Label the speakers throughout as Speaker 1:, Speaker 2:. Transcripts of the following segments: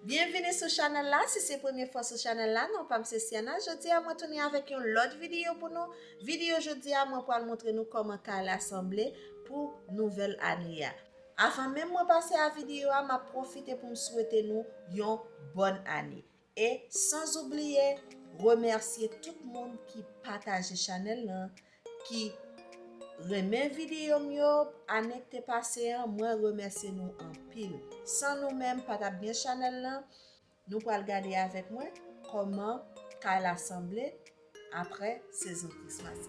Speaker 1: Bienvenue sur channel là. Si c'est la première fois sur channel là, non pas M. Siana. Je dis à moi tourner avec une autre vidéo pour nous. Vidéo je dis à moi pour montrer nous comment qu'à l'assemblée pour nouvelle année. Avant même moi passer à la vidéo, m'a profité pour me souhaiter nous une bonne année. Et sans oublier remercier tout le monde qui partage channel là, qui remet vidéo mieux année qui passée, moi remercier nous en pile. Sans nous même pas bien channel là, nous allons regarder avec moi comment qu'à l'assemblée après saison Christmas.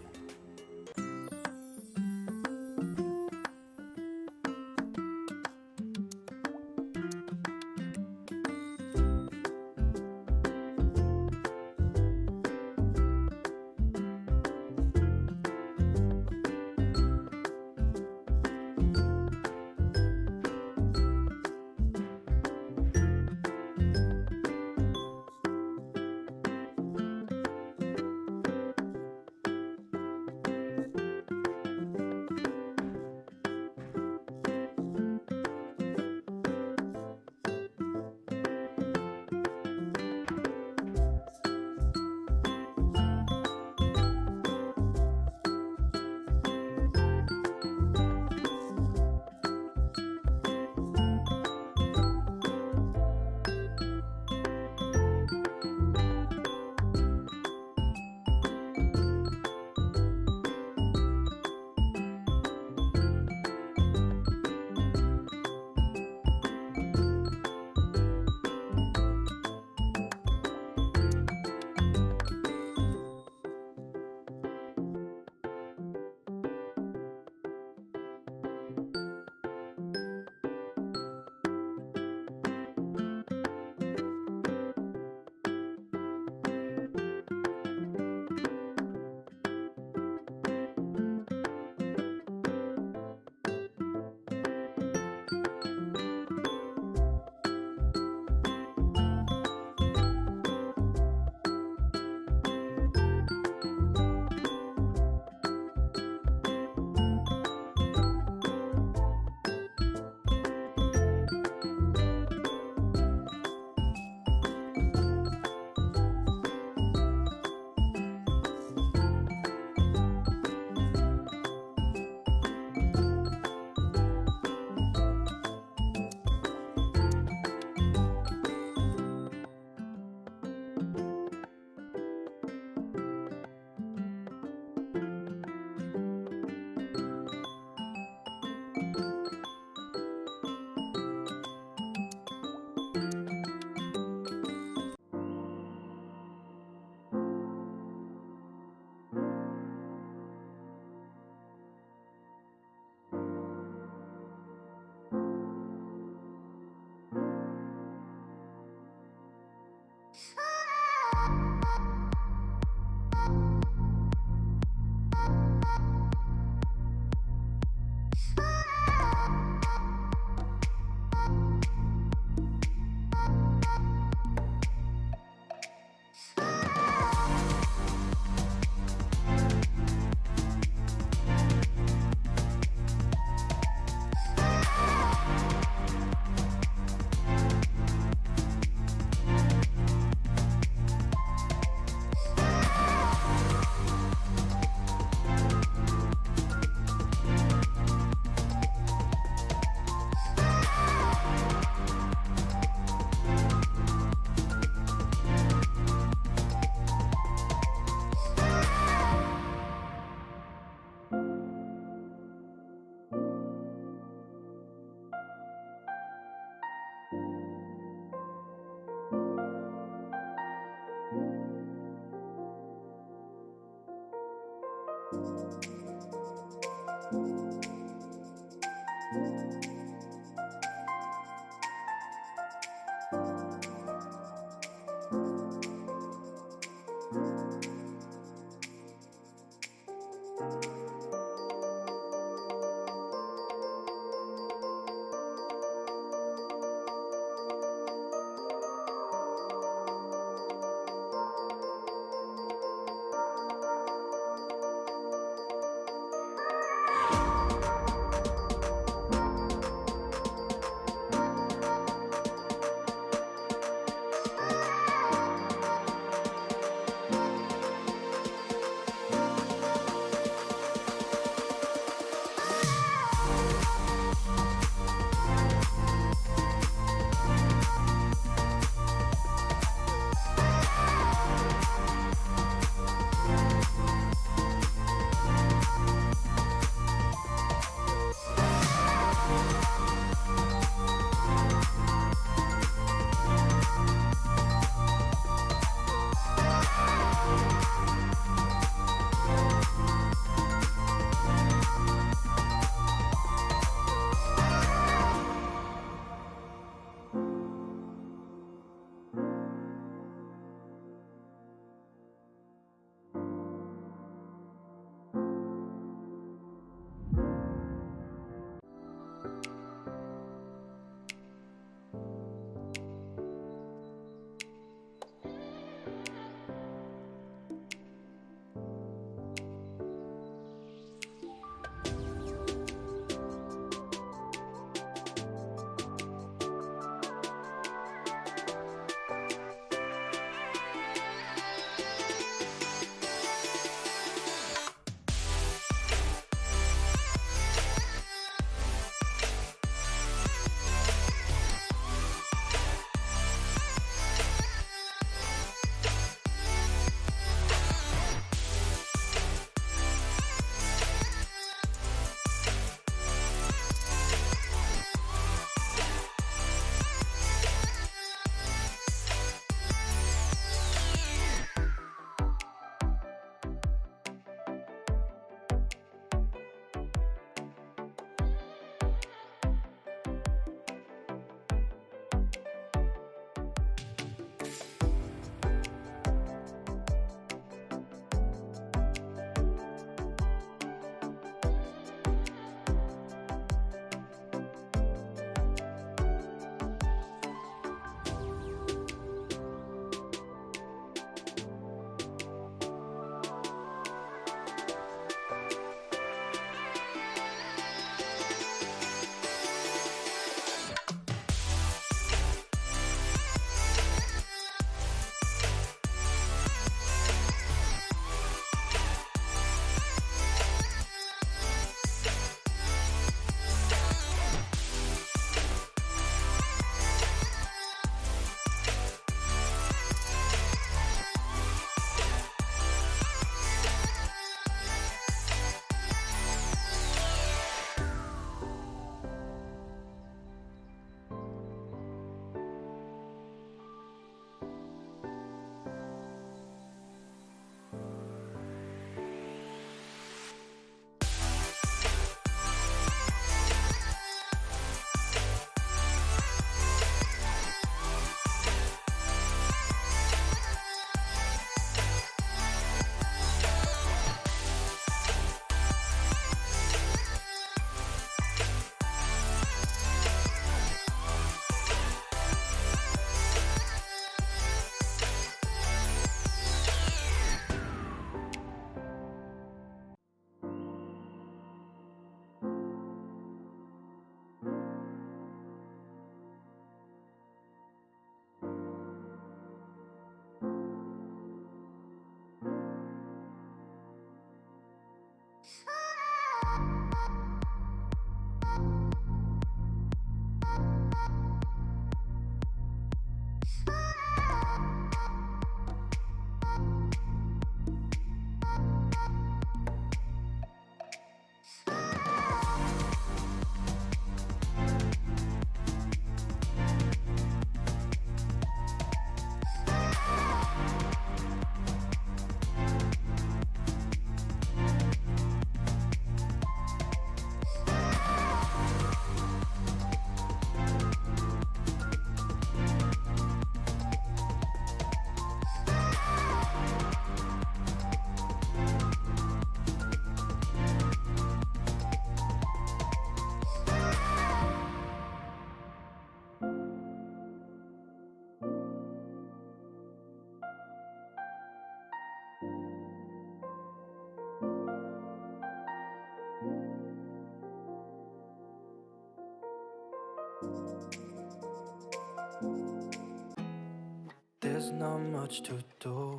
Speaker 2: there's not much to do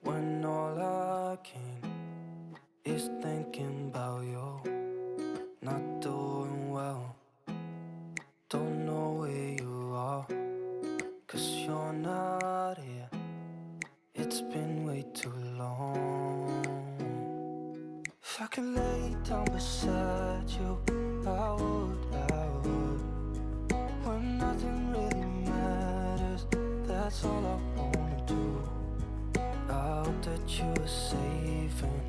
Speaker 2: when all I can is thinking about you. Not doing well, don't know where you are, 'cause you're not here. It's been way too long. If I could lay down beside you, I would. When nothing really matters, that's all I wanna do. I hope that you are safe and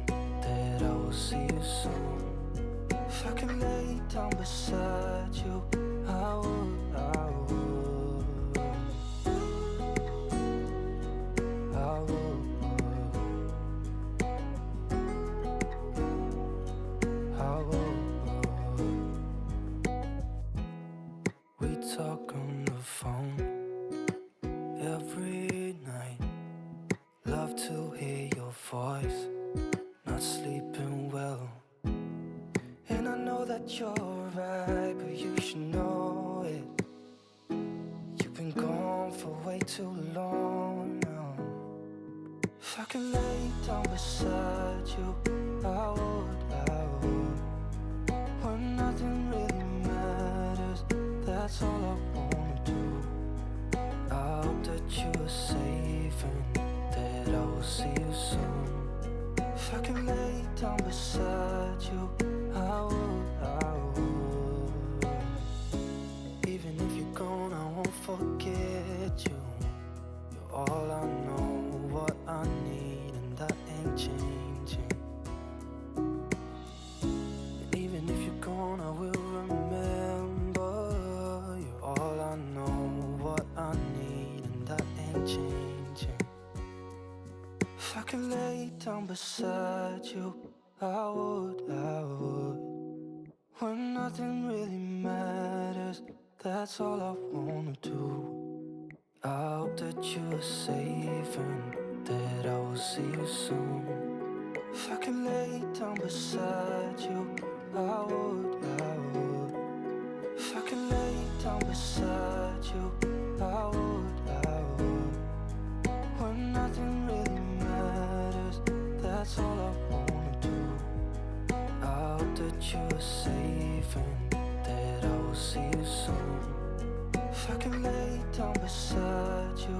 Speaker 2: that I will see you soon. If I could lay down beside you, I would. We talk on the phone every night. Love to hear your voice. Not sleeping well, and I know that you're right, but you should know it. You've been gone for way too long now. If I could lay down beside you, I would. When nothing really matters, that's all I wanna do. I hope that you are safe and that I will see you soon. If I could lay down beside you, I would. Even if you're gone, I won't forget you. You're all I know, what I need, and that ain't changing. And even if you're gone, I will remember. You're all I know, what I need, and that ain't changing. If I could lay down beside you, I would. When nothing really matters, that's all I wanna do. I hope that you are safe and that I will see you soon. If I could lay down beside you, I would. If I could lay down beside you, I would. When nothing really matters, that's all I wanna do. I hope that you are safe and that I will see you soon. If I could lay down beside you,